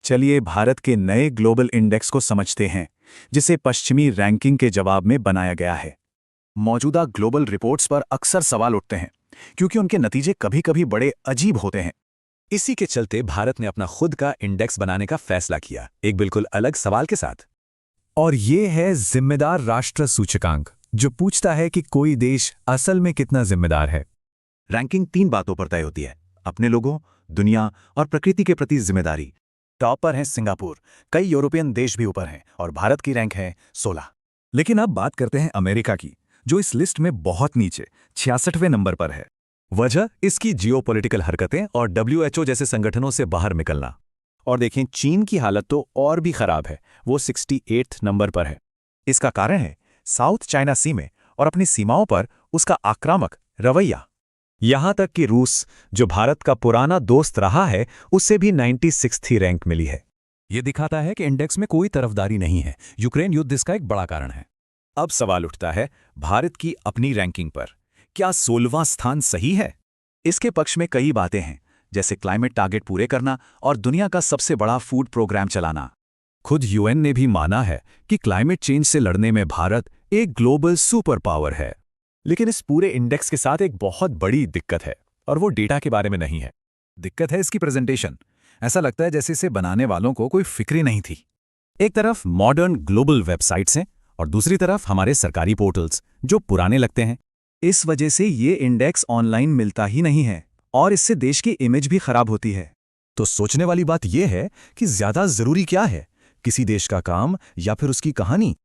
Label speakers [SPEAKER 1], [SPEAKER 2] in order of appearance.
[SPEAKER 1] चलिए भारत के नए ग्लोबल इंडेक्स को समझते हैं, जिसे पश्चिमी रैंकिंग के जवाब में बनाया गया है। मौजूदा ग्लोबल रिपोर्ट्स पर अक्सर सवाल उठते हैं, क्योंकि उनके नतीजे कभी-कभी बड़े अजीब होते हैं।
[SPEAKER 2] इसी के चलते भारत ने अपना खुद का इंडेक्स बनाने का फैसला किया, एक बिल्कुल अलग सवाल के साथ। और ये है जिम्मेदार राष्ट्र सूचकांक, जो पूछता है कि कोई देश असल में कितना जिम्मेदार है।
[SPEAKER 3] रैंकिंग 3 बातों पर तय होती है: अपने लोगों, दुनिया और प्रकृति के प्रति जिम्मेदारी।
[SPEAKER 1] टॉप पर है सिंगापुर, कई यूरोपियन देश भी ऊपर हैं और भारत की रैंक है 16।
[SPEAKER 4] लेकिन अब बात करते हैं अमेरिका की, जो इस लिस्ट में बहुत नीचे 66वें नंबर पर है।
[SPEAKER 2] वजह इसकी जियोपॉलिटिकल हरकतें और WHO जैसे संगठनों से बाहर निकलना।
[SPEAKER 1] और देखें चीन की हालत तो और भी खराब है, वो 68 नंबर पर है।
[SPEAKER 3] इसका कारण है साउथ चाइना सी में और अपनी सीमाओं पर उसका आक्रामक रवैया।
[SPEAKER 2] यहां तक कि रूस, जो भारत का पुराना दोस्त रहा है, उससे भी 96वीं रैंक मिली है।
[SPEAKER 4] ये दिखाता है कि इंडेक्स में कोई तरफदारी नहीं है। यूक्रेन युद्ध इसका एक बड़ा कारण है।
[SPEAKER 3] अब सवाल उठता है भारत की अपनी रैंकिंग पर, क्या 16वां स्थान सही है?
[SPEAKER 1] इसके पक्ष में कई बातें हैं, जैसे क्लाइमेट टारगेट पूरे करना और दुनिया का सबसे बड़ा फूड प्रोग्राम चलाना।
[SPEAKER 4] खुद UN ने भी माना है कि क्लाइमेट चेंज से लड़ने में भारत एक ग्लोबल सुपर पावर है।
[SPEAKER 2] लेकिन इस पूरे इंडेक्स के साथ एक बहुत बड़ी दिक्कत है, और वो डेटा के बारे में नहीं है।
[SPEAKER 4] दिक्कत है इसकी प्रेजेंटेशन। ऐसा लगता है जैसे इसे बनाने वालों को कोई फिक्र ही नहीं थी। एक तरफ मॉडर्न ग्लोबल वेबसाइट्स हैं और दूसरी तरफ हमारे सरकारी पोर्टल्स, जो पुराने लगते हैं।
[SPEAKER 1] इस वजह से ये इंडेक्स ऑनलाइन मिलता ही नहीं है और इससे देश की इमेज भी खराब होती है।
[SPEAKER 4] तो सोचने वाली बात यह है कि ज्यादा जरूरी क्या है, किसी देश का काम या फिर उसकी कहानी?